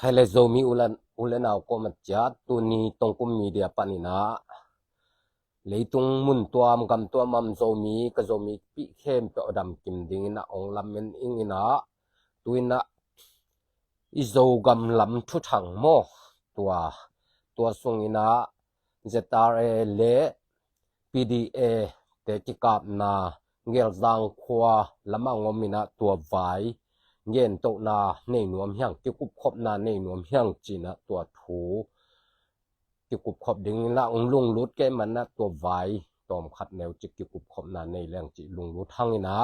khele zomi ulan aw ko matjat tuni tongkum media panina leitung mun tuam gam tuamam zomi ka zomi pi khem pe odam kim dingina ong lamen ingina tuina izo gam lam thu thang mo tua sungina ZRA le PDA te kikap na ngel zang khwa lamangomina tua vai ngen to na nei nuam hyang ki kup khop na nei nuam hyang china tua thu ki kup khop ding la ong lung lut ke man na tua vai tom khat neu chi ki kup khop na nei leng chi lung lut hangina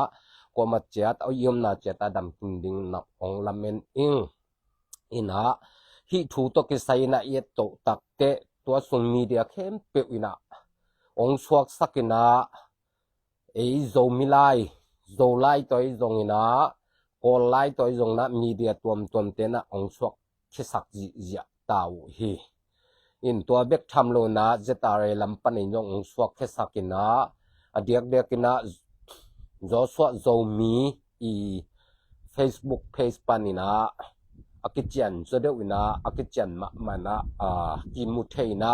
ko ma chat au yom na chata dam king ding na ong lamen ina hi thu to ke sai na yet to tak te tua sung media khem pe ina ong suak sakina ei zo milai zo lai toi zongina kol lai toi zong na media tuam te na ong suak khisak ji ya tau hi in tua bek tham lo na ZRA lampan in yong ong suak khesakina adiak dekina zo suak zo mi i Facebook page panina akichian so de wina akichian mana ki mutheina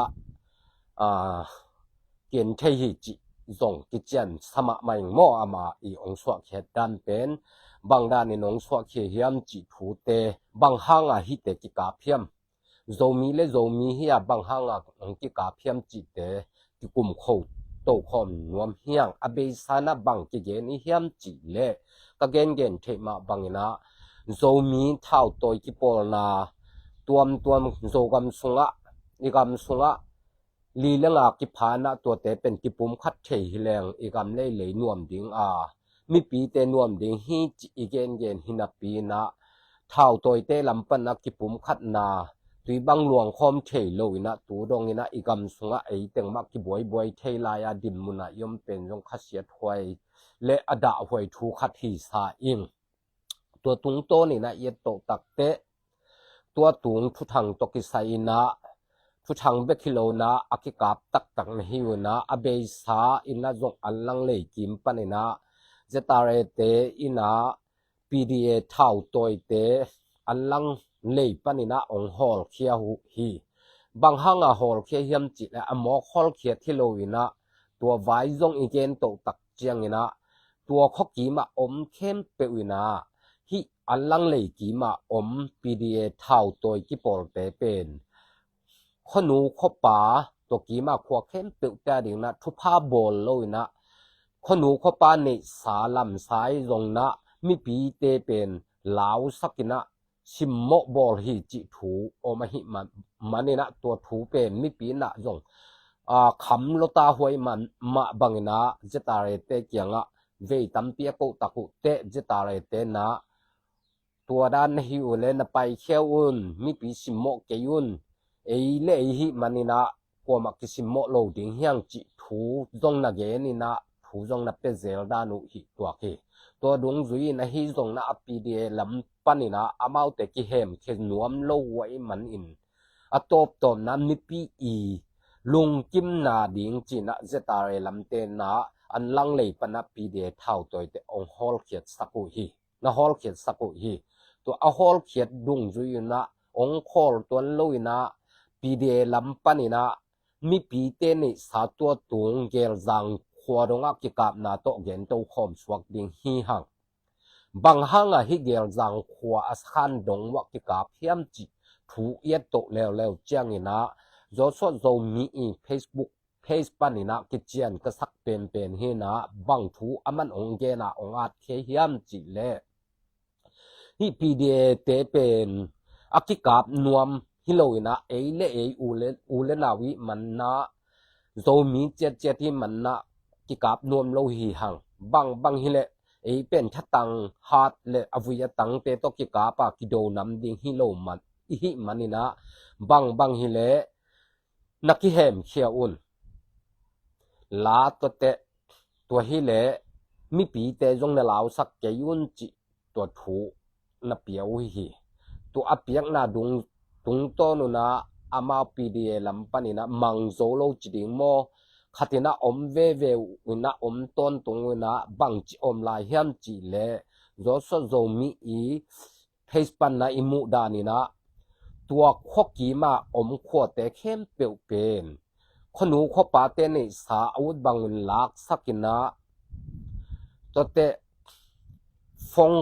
kien thei hi chi zong kichian sama mai mo ama i ong suak khet dan pen bang dan in ong suak khe hiam chi thu te bang hanga hi te ki ka phiam zomi le zomi hi a bang hanga ong ki ka phiam chi te ki kum kho to khom nuam hiang abe sana bang ki ge ni hiam chi le ka gen the ma bangina zomi thau toy ki pol na tuam zogam sunga igam sunga li lenga ki phana to te pen ki pum khat thei hileng igam le nuam ding mi pi te nuam ding hi chi igen hina pi na thau toy te lampan na ki pum khat na tui bang luang khom thei loina tu dong ina igam sunga ei teng ma ki boi thei la ya dim muna yom pen jong khasiat hoi le ada hoi thu khat hi sa ing tua tung to ni na yet to takte tua tung thu thang to ki sai na thu thang be khilo na akikap tak na hiuna abe sa ina jong allang le kim panina ZRA te ina PDA thau toy te allang le panina ong hol khia hu hi bang hanga hol khia hiam chi la amo hol khia thiloina tua vai jong igen to tak chiang ina tua khoki ma om khem peuna hi allang le ki ma om PDA thau toy ki pol te pen khonu khopa to ki ma khwa khem pe ta ding na thu pha bol loina khonu khopa ni salam sai jong na mi pi te pen lau sakina simmo bol hi chi thu o ma hi manina to thu pen mi pi na jong kham lota hoi man ma bangina ZRA te kyanga ve tampia ko taku te ZRA te na tua dan hi ule na pai kheun mi pi simmo keyun ei le hi manina ko ma kisimmo lo ding hyang chi thu jong na ge ni na thu jong na pe zel danu hi tua ke to dung zui na hi jong na PDA lam panina amau te ki hem khe nuam lo wai man in atop to na mi pi i lung kim na ding chi na ZRA lam te na an lang le pana PDA thau toy te ong hol khiat saku hi na hol khiat saku hi to a hol khiat dung zui na ong khol ton loina PDA lam panina mi pi te ni sa tua tung gel zang khwadonga ki kap na to gen to khom swak ding hi hang bang hanga hi gel zang khwa askhan dong wa ki kap hiam chi thu yet to lew chiang ina zo so zo mi i Facebook page panina ki chian ka sak pen hi na bang thu aman ong ge na ong at khe hiam chi le hi PDA te pen akikap nuam hiloina eile ule nawi manna zomi chet hi manna kikap nuam lo hi hang bang hile ei pen thatang hat le avuya tang te to kikapa kido nam ding hi lo man hi manina bang hile naki hem khia un la to te to hile mi pi te jong na law sak ke yun chi to thu na piau hi to apiak na tung to nu na ama PDA lampanina mangzo lo chiding mo khatina om ve una om ton tung una bang chi om lai hiam chi le zo so zo mi i face pan na imu danina ตัวข้อกีมาขวดแต่เข้มเปลวเป็นคนหนูข้อปาเตนี่สาอาวุธบังลักสักินะตัวเตฟง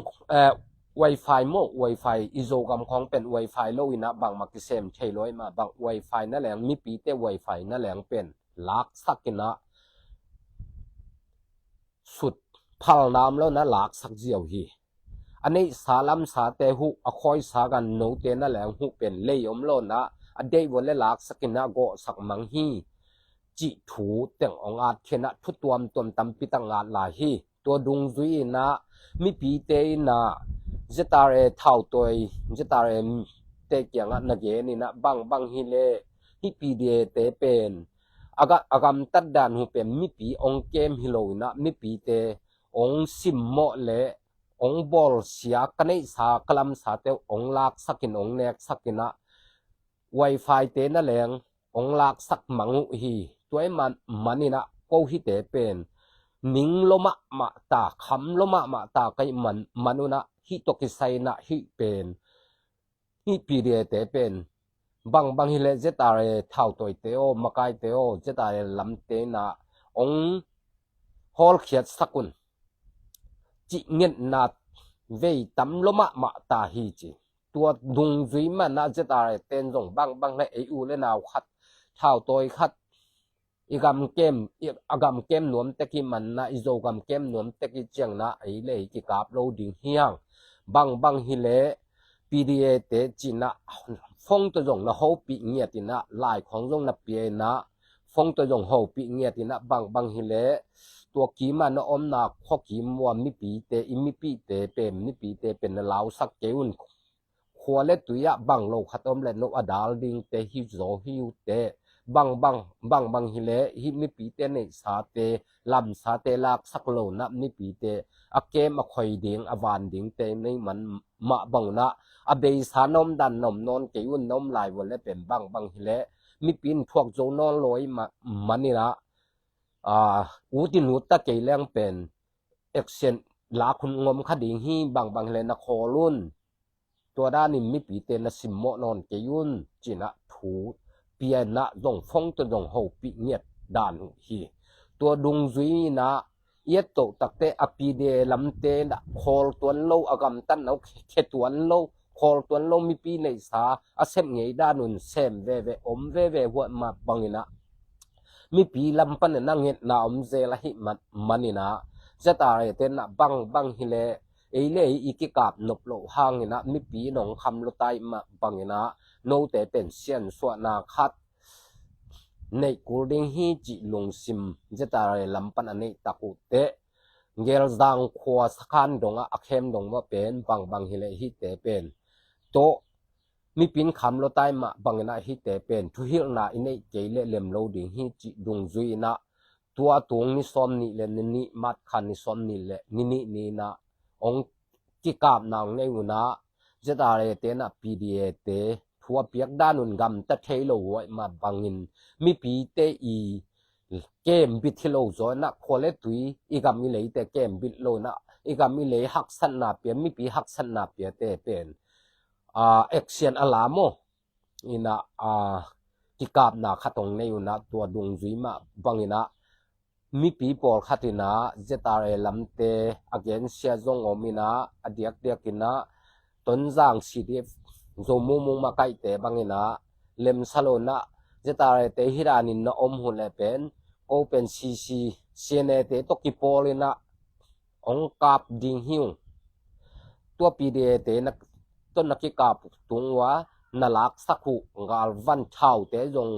Wi-Fi โม Wi-Fi อิโซกำของเป็น Wi-Fi โลวินะบางมักเซมใช่ร้อยมาบาง Wi-Fi นั่นแหละมีปีเต Wi-Fi นั่นแหละเป็นลักสักินะสุดพัลน้ำแล้วนะลักสักเจียวฮีอันนี้สาลัมสาเตหุอคอยสากันโนเตนั่นแหละหุเป็นเลยอมโลนะอันเดียววันลักสักินะก็สักมังฮีจิถูแต่งองอาจเขนะทุตัวมตมตำปิตังอาลาฮีตัวดุงซุยนะมีปีเตนะเจตาเรเท่าตัวเจตาเรเตเกียงอ่ะนักเยนี่นะบางฮิเลฮิปีเดเตเป็นอากำตัดดานหูเป็นมีปีองเกมฮิโลนะมีปีเตองซิมโมเลองบอลเสียกันในสากลัมสาเตองลากสักินองเนกสักินะ Wi-Fi เตนั่นแหละองลากสักมังฮีตัวมันนี่นะก็ฮิเตเป็นนิงโลมาตาคำโลมาตาไกมันุนะฮิตกิไซนะฮิเป็นฮิปีเดียเตเป็นบางฮิเลเจตาเรเท่าตัวเตโอมาไกเตโอเจตาเรลำเตนะองฮอลเขียดสักุนจิเงินนาเวตัมโลมาตาฮีจีตัวดุงจุยมันนะเจตาเรเต้นจงบางในเออูเลนาวขัดเท่าตัวขัดอีกำเกมนวมตะกี้มันนะอีโจกำเกมนวมตะกี้เจียงนะไอเล่กิกาบโลดิ่งเฮียงบางฮิเลปีดีเอเตจินะฟงตัวจงนะเขาปีเงียตินะลายของจงนะเปียนะฟงตัวจงเขาปีเงียตินะบางฮิเลตัวกีมันนะอมนะข้อกีมัวมีปีเตอิมิปีเตเป็นมีปีเตเป็นลาวสักเกวนขัวเล็ดตัวยะบางโลขัดอมเล็ดโนอดาลดิงเตฮิโซฮิวเตบางฮิเลฮิมีปีเตในสาเตลำสาเตลักสักโลนะมีปีเตอเกมอคอยดิงอวานดิงเตในมันมาบังนะอเบยสานมดันนมนอนเกยุนนมลายวันเละเป็นบางฮิเลมีปีนพวกโจนอนลอยมันนี่นะอูตินุตตะเกยแรงเป็นเอ็กเซนลาคุณงมคดีฮีบางฮิเลนะโคลุนตัวด้านนี้มีปีเตนะสิมโมนอนเกยุนจีนะถูเปียนะจงฟงตัวจงหูปีเงียดด่านฮีตัวดุงซุยนะเอียโตตักเตอปีเดลำเตนะโคลตัวโลอากำตันเอาเขตัวโลโคลตัวโลมีปีในสาอาเซมเงยด้านุนเซมเวอมเวหัวมาบังนะมีปีลำปันนั่งเห็นนาอมเซละหิมันนี่นะจะตายเตนะบางฮิเลเอเล่อีกิกาบนบโลหางนะมีปีหนองคำโลไตมาบังนะโนเตเป็นเซียนสวนาคัดในกูดิงฮีจิลงซิมจะตายลำปันอันนี้ตะกุเตเกลดังขวาสกันดงอาเข้มดงว่าเป็นบางฮิเลฮิเตเป็นโตมีปีนคำโลไตมาบังนะฮิเตเป็นทุฮิลนาอินเนเกเลเลมโลดิงฮีจิดงจุยนะตัวตรงนิสอมนี่เลนี่มัดคันนิสอมนี่เลนี่นะองกิกาบนางในอุนะจะตายเตนะปีดีเอเตทัวเปียกด้านุนกำตะเทโลไว้มาบังอินมีปีเตอีเกมบิดที่โลจอยนะโคเลตุยอีกามีเลยแต่เกมบิดโลนะอีกามีเลยหักสันนาเปียมีปีหักสันนาเปียเตเป็นเอ็กเซียนอลาโมอินะกิกาบนาขัดตรงในอุนะตัวดวงจุยมาบังอินะมีปีปอลขัดนะเจตาเรลัมเตอเกนเซียจงอมินะอเดียกกินะต้นจางสีเดียโจมุมาไกเตบังอินะเลมซาโลนะเจตาเรเตฮิรานินนะอมหุเลเป็นโอเป็นซีเซเนเตตกิปอลินะองกาบดิงฮิวตัวปีเดเตนะต้นนักกิกาบตุงวะนลักสักหุกาลวันเท่าเตจง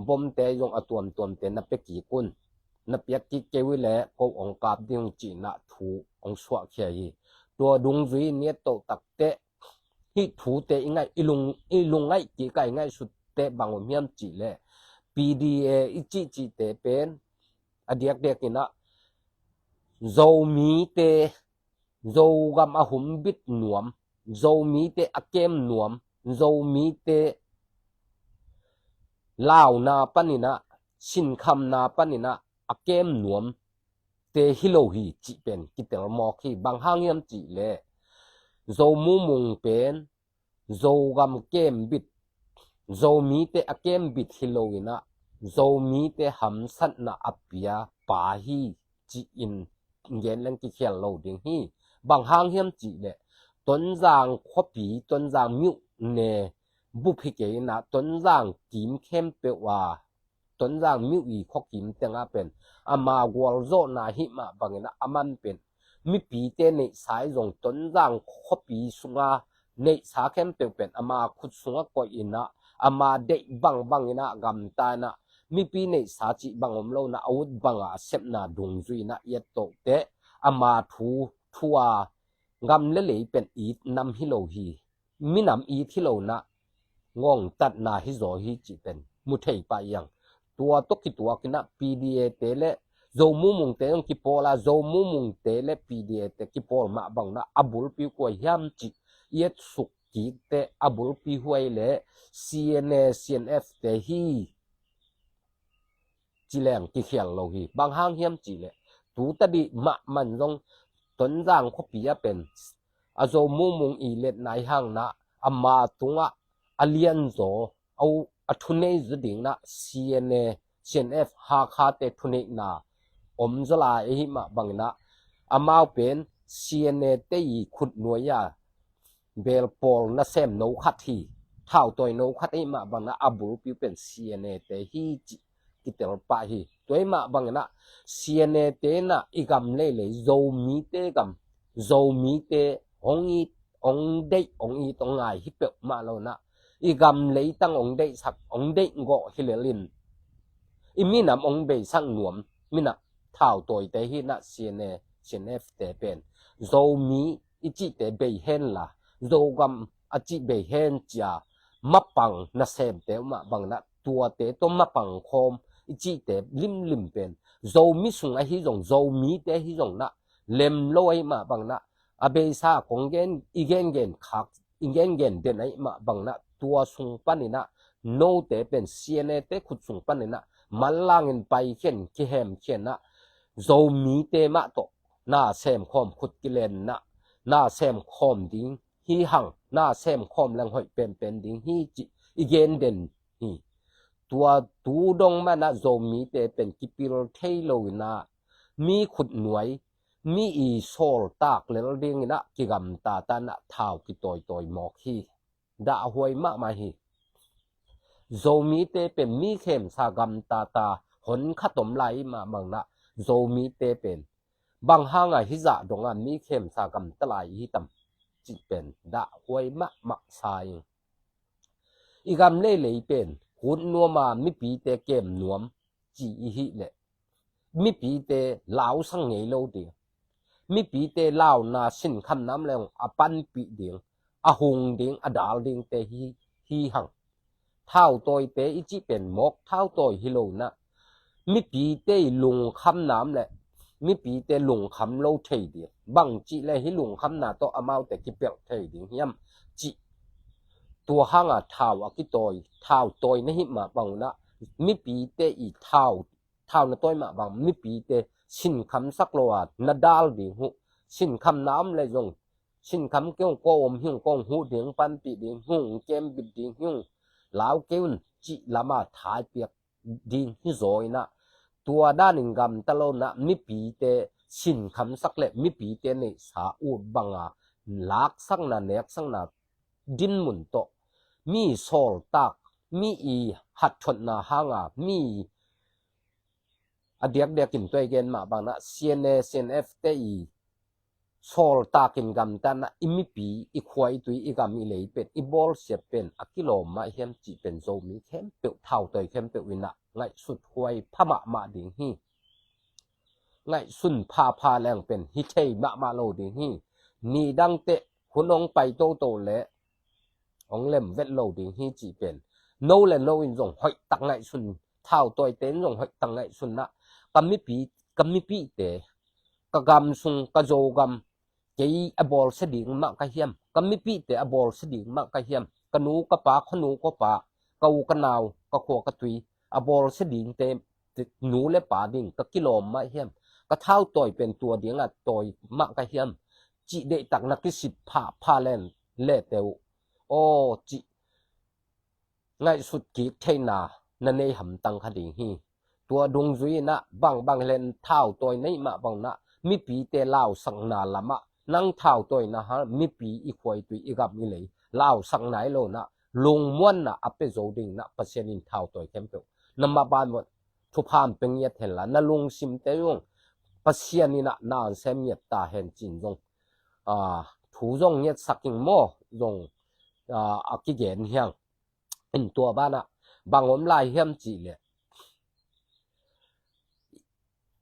บมเตจงอตัวมเตนับเปกีกุนนับเปียกิเกวิเลก็องกาบดิงจีนะถูองสวะเขียตัวดุงจุยเนียโตตักเตฮิถูเตอิงไงอีลุงไงกี่ไก่ไงสุดเตบางวันเมียมจีเลปีดีเออิจิเตเป็นอเดียกกินะโจมีเตโจกำอาหุมบิดหนวมโจมีเตอเกมหนวมโจมีเตลาวนาปนินะชินคำนาปนินะอเกมหนวมเตฮิโลฮีจิเป็นกิเตลมอคีบางห้างยมจีเลโจมุงเป็นโจกำเกมบิด zomi te akem bit hiloina zomi te hamsat na apia pa hi chi in ngen lang ki khel lo ding hi bang hang hiam chi le ton jang khopi ton jang myu ne bu phi ke na ton jang kim khem pe wa ton jang myu i khok kim tenga pen ama gwal zo na hi ma bangena aman pen mi pi te ne sai jong ton jang khopi sunga nei sa khem pe pen ama khut sunga ko ina ama de bang ina gam ta na mi pi nei sa chi bangom lo na awut banga sep na dung zui na yet to te ama thuwa ngam le le pen i nam hi lo hi mi nam i thi lo na ngong tat na hi zo hi chi pen mu thei pa yang tua to ki tua kina pda te le zo mu mung te ki pola zo mu mung te le pda te ki pol ma bang na abul pi ko hiam chi yet suk ki te abul pi huai le cna cnf te hi chi leng ki khiang lo hi bang hang hiam chi le tu ta di ma man jong ton jang kho pi ya pen a zo mu mung i let nai hang na ama tunga alian zo au athune zuding na cna cnf ha kha te thune na om zala e hi ma bang na amao pen cna te i khut noya bel pol na sem no khat hi thau toy no khat e ma bang na abul pi pen cna te hi ki tel pa hi toy ma bang na cna te na igam le le zo mi te gam zo mi te ong dei ong i tong ngai hi pe ma lo na igam le tang ong dei sak ong dei ngo hilelin iminam ong be sang nuam mina thau toy te hi na cna cnf te pen zo mi ichi te be hen la zo gam achi be hen cha mapang na sem te ma bang na tua te to mapang khom ichi te lim pen zo mi sung a hi jong zo mi te hi jong na lem loi ma bang na abe sa konggen igen khak igen den ai ma bang na tua sung panina no te pen cna te khut sung panina malangin pai khen ki hem khen na zo mi te ma to na sem khom khut kilen na sem khom ding hi hang na sem khom lang hoi pen ding hi chi igen den hi tua tu dong ma na zo mi te pen kipil thailo na mi khut nuai mi i sol tak lel ding na ki gam ta na thau ki toy mok hi da hoi ma hi zo mi te pen mi khem sa gam ta hon khatom lai ma bang na zo mi te pen bang hanga hi za donga mi khem sa gam talai hi tam chi pen da hoi ma sai igam le pen hun nuama mi pi te kem nuam chi hi le mi pi te lao sang ngei lo de mi pi te lao na sin kham nam leng apan pi ding a hung ding a dal ding te hi hang thau toy te ichi pen mok thau toy hi lo na mi pi te lung kham nam le mi pi te lung kham lo thei de bang chi le hi lung kham na to amau te ki pel thei ding hiam chi tua hanga thau a ki thau toy na hi ma bang na mi pi te i thau na toy ma bang mi pi te sin kham sak lo at na dal ding hu sin kham nam le jong sin kham kyong ko om hyung kong hu ding pan pi ding hung kem bit ding hyung lao keun chi lama thai piak ding hi zoi na tua danin gam talo na mi pi te sin kham sak le mi pi te nei sa u banga lak sang na nek sang na din mun to mi sol tak mi i hat thot na hanga mi adiak kin toy gen ma bang na cna cnf te i sol takin gam ta na imi pi i khwai tui i gam i lei pet i bol se pen akilo ma hem chi pen zo mi khem pe thau toy khem pe wina ngai sut khwai phama ma ding hi ngai sun pha leng pen hi thei ma lo ding hi ni dang te hunong pai to le ong lem vet lo ding hi chi pen no le no in jong hoi tak ngai sun thau toy ten jong hoi tak ngai sun na kami pi te ka gam sung ka zo gam kei abol se ding ma ka hiam kami pi te abol se ding ma ka hiam kanu ka pa khanu ko pa ka u ka naw ka kho ka tui abol se ding te nu le pa ding ka kilom ma hiam ka thau toy pen tua ding a toy ma ka hiam chi de tak na ki sip pha len le teu o chi ง่ายสุดกีเทนานันเอหำตังคดีฮีตัวดงจุยนะบังเล่นเท้าตัวในมาบังนะมีปีเตลาวสังนาละมะนั่งเท้าตัวนะฮะมีปีอีควายตัวอีกับมีเลยลาวสังไหนโลนะลงม้วนนะอัปเปโจดิงนะปัสเซนินเท้าตัวเข้มเปียวนำมาบานหมดทุพามเป็นเงียเห็นละนั่ลงซิมเตยงปัสเซนินะนานเซมเงียตาเห็นจินจงถูจงเงียสักยิงโมจงอักกิเกนเฮียงเป็นตัวบ้านะบางอมลายเฮียมจีเลย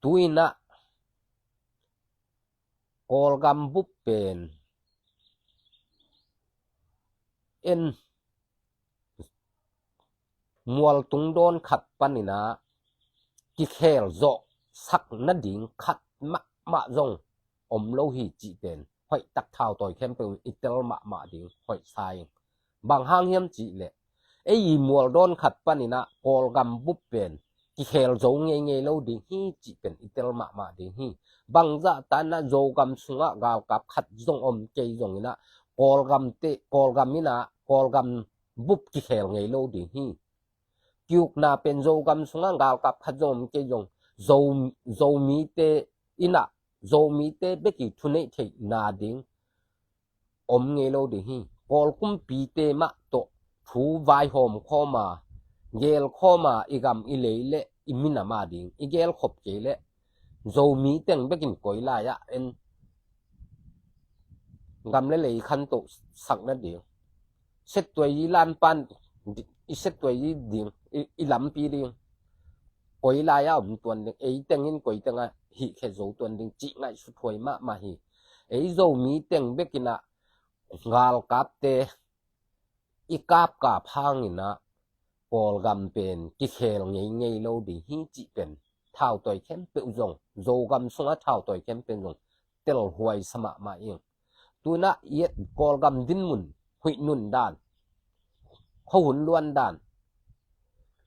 ตุยนะกอลกัมบุปเป็นเอ็นมัวตุงโดนขัดปันนี่นะกิเคลโจสักนัดดิ่งขัดมะจงอมโลหิจีเป็นหอยตักเท้าต่อยเข้มเป็นอิตาลมะดิ่งหอยทรายบางห้างเฮียมจีเลยไอ้มัวโดนขัดปันนี่นะกอลกัมบุปเป็นกิเคลโจเงี้ยโลดิ่งฮีจีเป็นอิตาลมะดิ่งฮีบางจะตานะโจกัมสุงะกาวกับขัดจงอมเกยจงนี่นะกอลกัมนี่นะกอลกัมบุปกิเคลเงี้ยโลดิ่งฮีกิวนาเป็นโจกัมสุงะกาวกับขัดจงอมเกยจงโจมีเตอินะโจมีเตเบกิทุเนเทนาดิ่งอมเงี้ยโลดิ่งฮีกอลกุมปีเตมะโตทูไวโฮมเข้ามาเกลเข้ามาอีกัมอีเลเลอิมินามาดิ่งอีเกลขบเกเลโจมีเต็งเบกินกอยลายะเอ็นกำเลยขันโตสักนั่นเดียวเสร็จตัวยีลานปันอีเสร็จตัวยีดิ่งอีลำปีดิ่งกอยลายะผมตัวนึงไอ้เต็งยินกอยเต็งอ่ะหิแค่โจตัวนึงจีง่ายสุดถวยมาหิไอ้โจมีเต็งเบกินอ่ะงาลกับเตอีกาบกาพังนี่นะกอลกัมเป็นกิเคลเงี้ยโลดีหิจีเป็นเท้าตัวเข้มเป็นจงโจกัมสุงะเท้าตัวเข้มเป็นจงเตลหวยสมะมาเองตัวน่ะเย็ดกอลกัมดินมุนหุยนุนด้านเขาหุ่นล้วนด้าน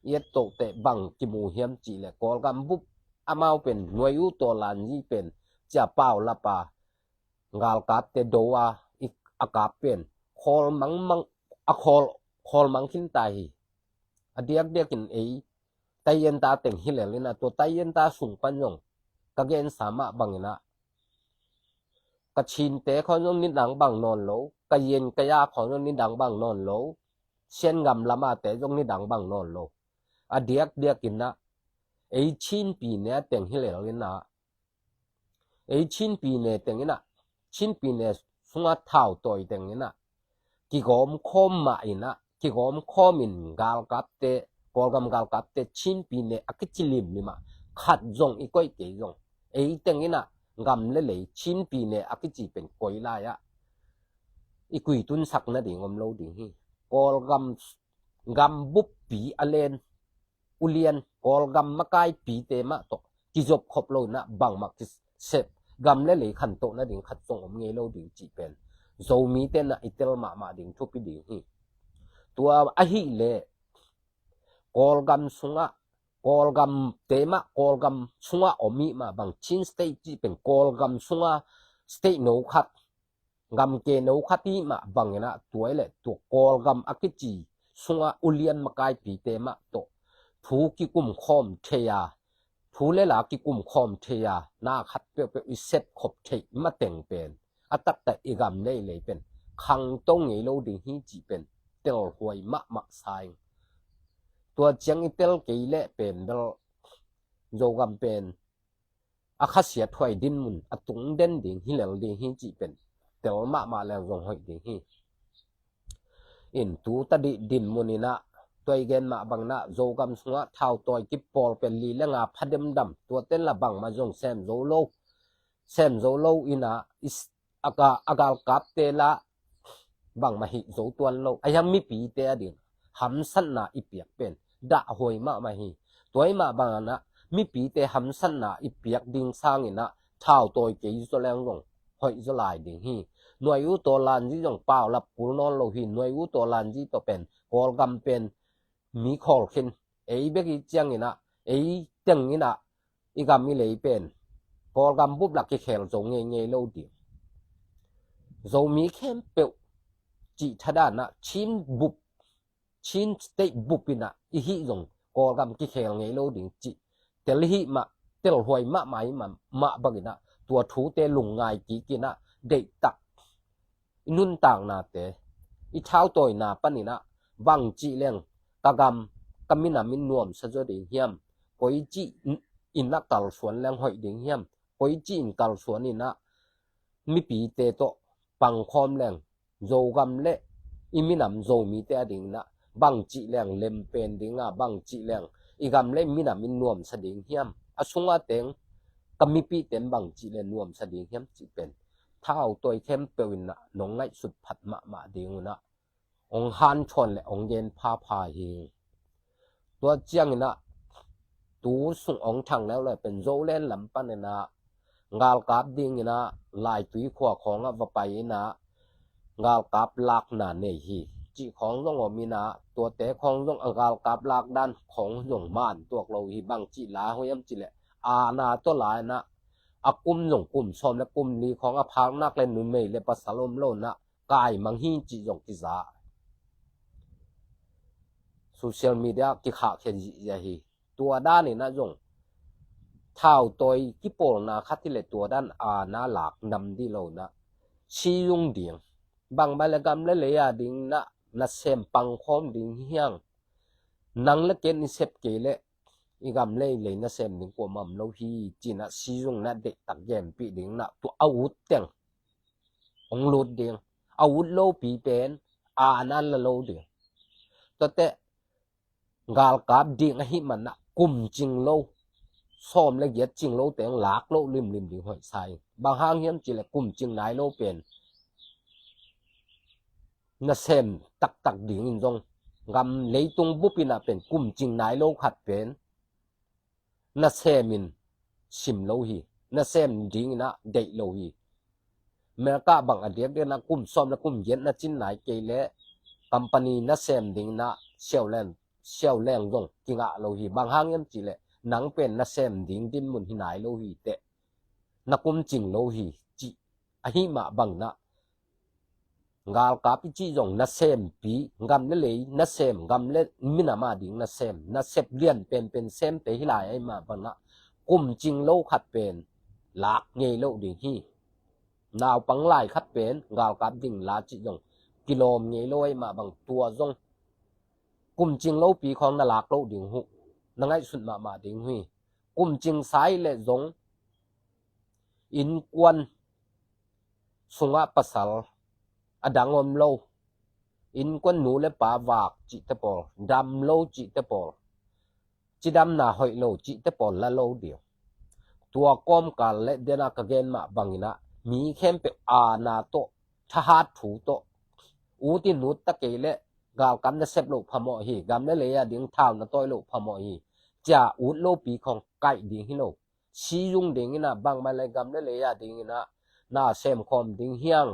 เย็ดโตเตบังกิมูเฮียมจีเลยกอลกัมบุบอามาเป็นหน่วยอุตัวลานยี่เป็นจะเป้าละปางาลกับเตโดวาอีอากาเป็นคอลมังอะคอลมังขินตายอเดียกกินไอไตยันตาเต็งฮิเลลินะตัวไตยันตาสูงปัญญงกะเกนสามะบังนะกะชินเตเขาจงนิดังบังนอนโลกะเย็นกะยาเขาจงนิดังบังนอนโลเช่นกำละมาเตจงนิดังบังนอนโลอเดียกกินนะไอชินปีเนี่ยเต็งฮิเลลินะไอชินปีเนี่ยเต็งนะชินปีเนี่ยสุงะเท้าตัวเต็งนะกิกอมคอมมาอินะกิกอมคอมินกาลกับเตกอลกัมกาลกับเตชินปีเนี่ยอักจิลิมนี่มาขัดจงอีก้อยเกยจงไอ้เต็งนี่นะกำเลยชินปีเนี่ยอักจิเป็นก้อยลายะอีกุยตุนสักนะดิ่งอมโลดิ่งฮีกอลกัมบุปปีอเลนอุเลียนกอลกัมมะกายปีเตมะโตกิจบขบโลนะบังมักจิเซบกำเลยขันโตนะดิ่งขัดจงอมเงโลดิ่งจีเป็นโจมีเตนะอิเตลมาดิ่งทุปิดิ่งฮีตัวอะฮิเลกอลกัมสุงะกอลกัมเตมะกอลกัมสุงะอมิมาบางชินสเตจีเป็นกอลกัมสุงะสเตโนคัดกัมเกโนคัดที่มาบางนะตัวเลตัวกอลกัมอักจีสุงะอุเลียนมากายปีเตมะโตทูกิกุมคอมเทียทูเลลากิกุมคอมเทียนาคัดเปอิเซตขบเทมาเต็งเป็นอัตตะอีกัมเลยเป็นขังตงเงโลดิ่งฮีจีเป็นเตลหวยมะไซตัวเจียงอิเตลเกยเลเป็นเดลโจกัมเป็นอาคาเสียถวยดินมุนอตุงเด่นดิ่งฮิเลลดิ่งฮีจีเป็นเตลมาแล้วจงหอยดิ่งฮีอินตูตะดินมุนินะตัวเกนมาบังนะโจกัมสุงะเท้าตัวกิปปอลเป็นลีและงาพัดเดมดำตัวเต้นละบังมาจงแซมโจโลอินะอิสอากาลกับเตละบังมาหิโจตัวโลอายังมีปีเตอดิ่งหำสันนาอีเปียกเป็นด่าหวยมาหิตัวมาบังนะมีปีเตหำสันนาอีเปียกดิ่งสร้างนะเท้าตัวเกยโจแรงลงหอยโจลายดิ่งฮีหน่วยอุตัวลานจีจงเปล่าลับปูนอนโลหิหน่วยอุตัวลานจีตัวเป็นกอลกัมเป็นมีคอลคินไอ้เบกิจังนี่นะไอ้เต็งนี่นะอีกัมมีเลยเป็นกอลกัมบุบหลักเขลโจเงยโลเดียวโจมีเข้มเปียวจีทดานะชินบุบ ชินสเตบุปินะอีหิจงกอกำกิเคลไงโลดิงจิเตลหิมะเตลหวยมะไหมมะบักินะตัวถูเตลุงไงกิกินะเดตักนุนต่างนาเตอีเท้าตัวนาปนินะบังจิเลงตะกำกำมินามินนวมสะจดิงเฮียมปอยจิอินนักตัลสวนแรงหอยดิงเฮียมปอยจิอินตัลสวนนี่นะมีปีเตโตปังคอมแรงโจกำเละอีมินำโจมีเตดิงนะบังจิแรงเลมเป็นดิงะบังจิแรงอีกำเละมินามินนวมสะดิงเฮียมอสุงอาเตงกำมีปีเต็มบังจิเลนวมสะดิงเฮียมจิเป็นถ้าเอาตัวเข้มเปวินนะนงไงสุดผัดมาดิงนะองฮันชนและองเย็นพาเฮตัวเจียงนะตูสุงองทางแล้วเลยเป็นโจเล่นลำปันนะงาลกาบดิงนะลายตุยขวาของอวไปนะงาลกาบลากนาเนฮีจีของจงอมีนะตัวเตะของจงงาลกาบลากด้านของจงม่านตัวเราฮีบังจีลาหยมจีแหละอานาตัวลายนะอากุมจงกุมชมและกุมนี้ของอภาคนักเล่นนุ่นเมย์และปัสสลมโลนะกายมังฮีจีจงกิจาโซเชียลมีเดียกิขาเขียนจีฮีตัวด้านนี่นะจงเท่าตัวกิโปลนะคัดที่เลตัวด้านอาณาหลักนำดีโลนะชียุงเดียงบางใบละกำเลยาดิงนะเซมปังคอมดิงเฮียงนังละเกนิเซปเกเลอีกำเลยนะเซมดิงกว่ามัมโลฮีจีนะชียุงนะเด็กตักแยมปีดิงนะตัวอาวุธเตียงองลุดเดียงอาวุธโลปีเป็นอาณาละโลเดียงตัวเตะกาลกาบดิงหิมันนะกุมจิงโลซ้อมละเอียดจิงโลเตียงหลากโลริมดิงหอยใส่บางห้างเฮียมจีละกุมจิงไหนโลเป็นนะเซมตักดิงอินจงกำเลยตรงบุปินะเป็นกุมจิงไหนโลขัดเป็นนะเซมินชิมโลฮีนะเซมดิงนะเดโลฮีเมื่อกะบางอเดียกเดนะกุมซ้อมและกุมเย็นนะจินไหนเกเลคัมปานีนะเซมดิงนะเชียวแรงจงกิงะโลฮีบางห้างเฮียมจีละหนังเป็นนะเซมดิงดินมุนหินายโลฮีเตนะกุมจิงโลฮีจิอหิมาบังนะงาลกาปิจิจงนะเซมปีงำเลยนะเซมงำเลมินามาดิงนะเซมนะเซบเลียนเป็นเซมเตหิลายไอมาบังนะกุมจิงโลขัดเป็นหลากเงยโลดิงฮีนาวปังลายขัดเป็นงาลกาดิงลาจิจงกิโลมเงยโลไอมาบังตัวจงกุมจิงโลปีของนาลากโลดิงหุนังไงสุดมาดิงฮีกุมจิงสายเลจงอินกวนสุงะปัสสลอดังอมโลอินกวนหนูและป่าวากจิตปอลดำโลจิตปอลจิดำนาหอยโลจิตปอลละโลเดียวตัวก้มกันและเดนากเกนมาบังนะมีเข้มเปอานาโตทหารถูโตอูตินุตตะเกเลกาวกำนะเซบโลพมอฮีกำนะเลยดิงเท้านะต้อยโลพมอฮีจะอูดโลปีของไก่ดิงฮิโลชียุงดิงนะบางมาเลยกำนะเลยดิงนะนาเซมคอมดิงเฮียง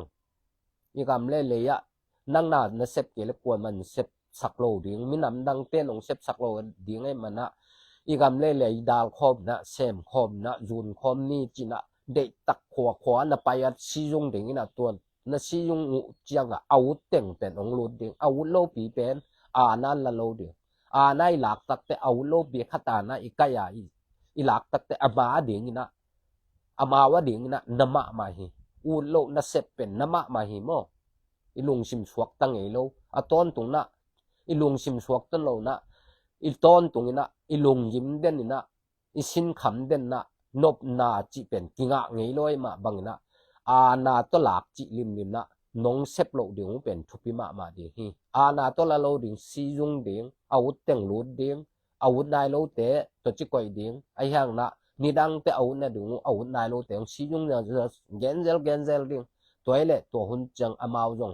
อีกำเลยนั่งนานะเซบเกเลกวนมันเซบสักโลดิงมินำดังเต้นองเซบสักโลดิงไอ้มันนะอีกำเลยดาวคอมนะเซมคอมนะจูนคอมนี่จินะเด็กตักขวานะไปชียุงดิงนะตัวนะชียุงจียงอาวุธเต็งเป็นองลุดดิงอาวุธโลปีเป็นอานั่นละโลดิงอาไนหลักตักแต่อาวุธโลปีขตานะอีกายาอีหลักตักแต่อามาดิงนะอามาวดิงนะนมะมาฮีอูโลนะเซเป็นนมะมาฮีโมอีลุงชิมสวกตั้งไงโลอะตอนตรงนะอีลุงชิมสวกตั้งโลนะอีตอนตรงนี้นะอีลุงยิ้มเด่นนี่นะอีสินคำเด่นนะนบนาจิเป็นกิงะไงโลไอมาบังนะอานาตหลักจิลิมนะน้องเซบโลดิงเป็นทุพิมาดิฮีอานาตละโลดิงซียุงดิงอาวุธเต็งลูดดิงอาวุธนายโลเตตัวจิกอยดิงไอห่างนะนี่ดังแต่อาวุธนะดิงอาวุธนายโลเตงซียุงเนี่ยเกนเซลดิงตัวเล่ตัวหุ่นจังอามาวจง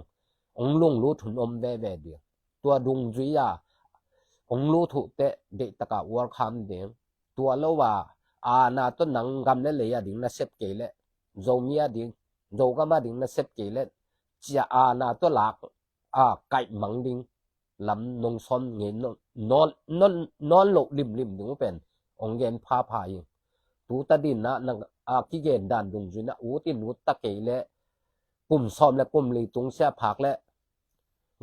องลุงรู้ถุนอมเวดิงตัวดุงจุยาองรู้ถุเตเดตกะวอลคัมดิงตัวโลว่าอานาตนังกำเลยดิงนะเซบเกเลโจมียดิงโจกมาดิงนะเซบเกเลจะอานาตัวหลักไก่มังดิงลำนงซ้อนเงินนอนโลริมดิงเป็นองเงินพาพายตูตาดินนะนังกิเกนดันดุงจุนะอูตินุตตะเกเลกุมซ้อมและกุมลีตุงเสียผักและ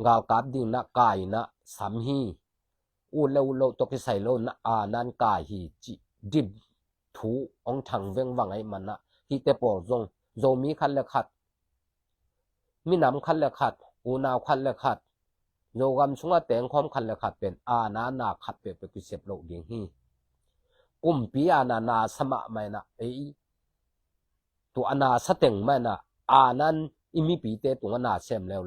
งากาบดิงนะกายนะสัมฮีอูเลวโลตกิไซโลนะนันกายฮีจิดิบถูองทังเวงวังไอมันนะฮีเตปอซงโซมีคันเลขัดมีน้ำคันเลขัดอูนาวคันเลขัดโยกำสุงะแตงความคันเลขัดเป็นนาขัดเป็นกิเสบโลดิงฮีกุมปีนาสมะไม่นะตัวนาสเต็งไม่นะนั้นอิมิปีเตตัวนาเซมแล้ว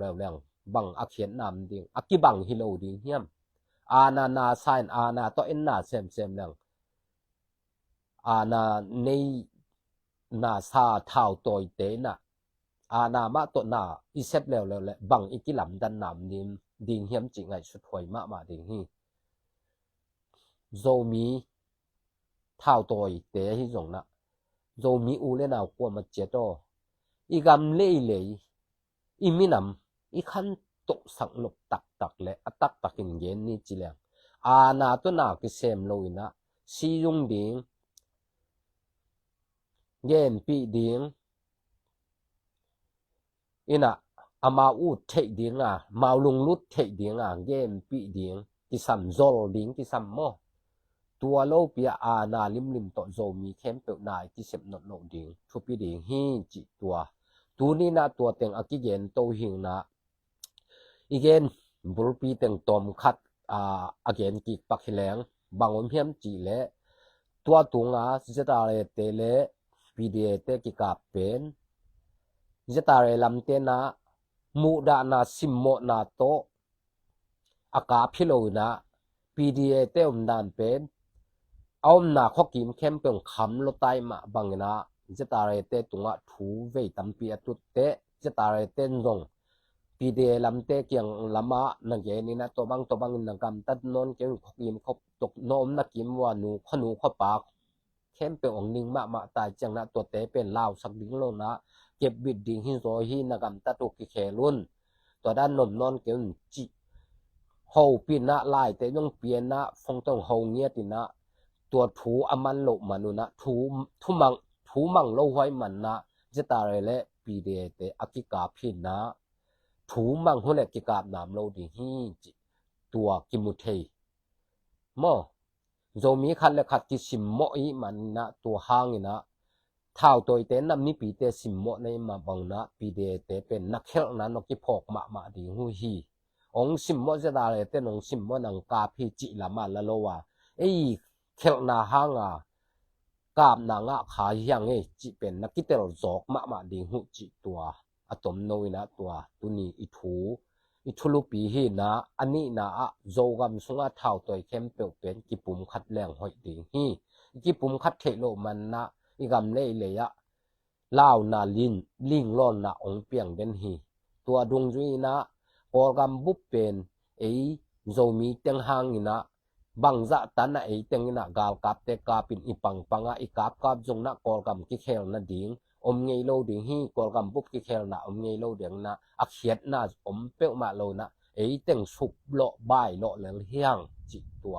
บังอักเขียนนามดิงอักกิบังฮิโลดิงเฮียมนาไซน์นาตัวเอ็นนาเซมแล้วนาในนาซาเท่าตัวเตนะนามาตัวนาอิเซบแล้วบังอิกิลำดันนามดิงเฮียมจิงไงสุดหวยมาดิงฮีโซมีเท่าตัวเตฮิจงนะโซมีอูเลนาวกว่ามาเจโตอีกำเล่อีมินำอีขันตกสังลบตักเลยตักกินเย็นนี่จีแรงนาตัวนากิเซมโลยนะซียุงดิงเย็นปีดิงอินะอามาอูเทดิงมาลุงลุดเทดิงเย็นปีดิงกิสัมโซลดิงกิสัมโมตัวโลเปียนาลิมต่อโซมีเข้มเปิลนายกิเซมนดดิงทุปีดิงฮีจิตัวนี้นะตัวเต็งอากิเกนโตหิงนะอีเกนบุรปีเต็งตอมคัดอาเกนกิกปักแหลงบางวันเพียมจีเลตัวตุงจะตาเรเตเลปีเดเตกิกาเป็นจะตาเรลำเตนะมูดานาซิมโมนาโตอากาพิโลนะปีเดเตอมดานเป็นเอาหน้าข้อกิมเข้มเป็นคำลดไตมาบางนะจะตาเรเตตุงถูเวตัมปีอตุเตจะตาเรเตนซงปีเดลำเตเกียงลำมานังเกนี่นะตัวบังนังกำตัดนนเกียงข้อกิมเขาตกโนมนักกิมว่าหนูข้อปากเข้มเป็นองค์นิ่งมาตายจังนะตัวเตเป็นลาวสักดิ้งโลนะเก็บบิดดิ้งหินโซฮีนักกำตัดตุกเขลุนตัวด้านนมนอนเกียงจิเฮาปีนะลายแต่ยังเปลี่ยนนะฟงต้องเฮาเงียตินะตัวถูอามันโลมานุนะถูมังโลไว้มันนะจะตาเรเลปีเดเตอกิกาพินนะถูมังหัวเลกิกาบนามโลดิฮีจิตัวกิมุเทมอโซมีคันเลขัดกิสิมโมอีมันนะตัวห้างนะเท่าตัวเตนำนี้ปีเตสิมโมในมาบังนะปีเดเตเป็นนักเขลนะนกิพอกมาดิหูฮีองสิมโมจะตาเรเตนองสิมโมนังกาพิจิละมาละโลวาเขลนาห้างกาบนางขายังจิเป็นนักกิเตลจอกมาดิหุจิตัวอะตอมโนยนะตัวตุนีอิทุลุปีฮีนะอันนี้นะโจกำสุงะเท่าตัวเข้มเปลวเป็นกิปุ่มคัดแรงหอยดิงฮีกิปุ่มคัดเทโลมันนะอีกำเลยลาวนาลิงร้อนนะองเปียงเดนฮีตัวดวงจุยนะกอกำบุปเป็นโจมีเตียงหางนะบางจะตันนะเต็งนะกาวกับเตกาปินอีปังอีกับจงนะกอลกำกิเคลนะดิงอมเงยโลดิงฮีกอลกำบุบกิเคลนะอมเงยโลเดียงนะอักเขียดนะอมเปลมาโลนะเต็งสุบโลบายโลเหลืองเฮียงจิตัว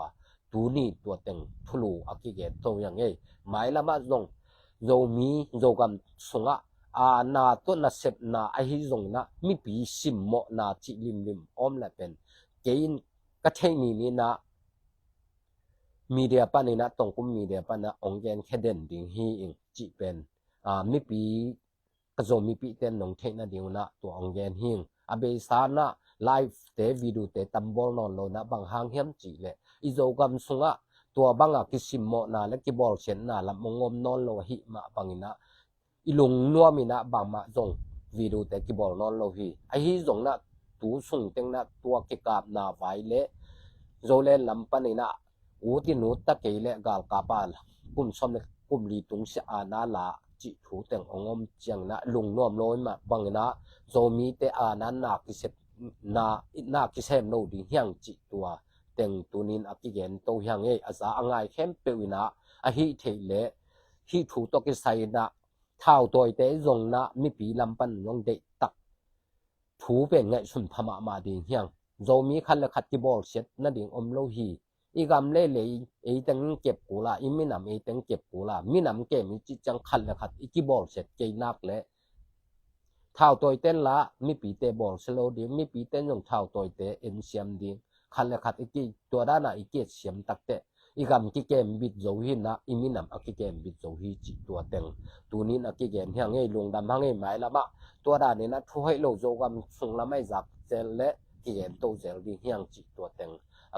ตูนี่ตัวเต็งทุลูอักกิเกตตัวอย่างหมายละมาจงโจมีโจกำสงะนาตัวนะเสพนะฮิจงนะมีปีสิมโมนะจิลิมอมละเป็นเกณฑ์กะเทนี่นะมีเดียปานี่นะตรงกุมมีเดียปานะองเกนแค่เด่นดิงฮีอิงจิเป็นมีปีกระโจมีปีเต้นนงเทนะดิงนะตัวองเกนหิงเบสานะไลฟ์เตวิดีโอเตตัมบอลนอนโลนะบางหางเฮียมจิเลอิโจกัมสุงะตัวบางกิสิมโมนะและกิบอลเชนนะละมงมนอนโลหิมาบางนะอิลุงนัวมีนะบางมาจงวิดีโอเตกิบอลนอนโลหิฮิจงนะตูสุงเต็งนะตัวกิกาบนาไวเลโจเลลำปานี่นะอูที่นูตะเกเลกาลกาปาลกุมสมเลกุมลีตุงเสียนาลาจิถูเต็งองมเจียงนะลุงนวมโลยมาบังนะโซมีเตนั้นนากิเซนากิเซมโนดิเฮียงจิตัวเต็งตุนินอกิเกนโตเฮียงอาซาอังไงเข้มเปวินะฮิเทเลฮิถูตกิไซนะเท่าตัวเตจงนะมีปีลำปันยงเดตักถูเป็นไงสุนพมาดิเฮียงโซมีคันเลขัดกิบอลเซตนะดิงอมโลฮีอีกำเล่ตังเก็บกูละอีมินำตังเก็บกูละมินำเกมจิจังคันเลยครับอีกิบอลเสร็จเกนักเลย เท่าตัวเต้นละมีปีเตบอลสโลดิ้งมีปีเต้นของเท่าตัวเตเอ็นเซียมดิ้งคันละคัดอีกตัวด้านอีกเกตเสียมตักเตอีกำกิเกมบิดโจหินนะอีมินำกิเกมบิดโจหิจิตัวเต็งตัวนี้กิเกมเฮียงไงลงดำหางไงหมายละมะตัวด้านนี้นะทุให้โลโจกำส่งละไม่จับเจลเละกิเกมโตเจลดิ้งเฮียงจิตัวเต็ง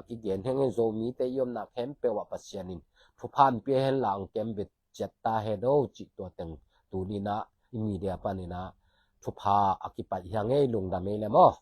กิเกมเฮียงไงโจมีเตยมนักเห็นเปว่าปัสยานินทุพานเปียเห็นหลังเกมบิดเจ็ดตาเฮโดจิตัวเต็งตัวนี้นะอิมีเดียปานินะทุพากิปัยเฮียงไงลงดำไม่ละมะ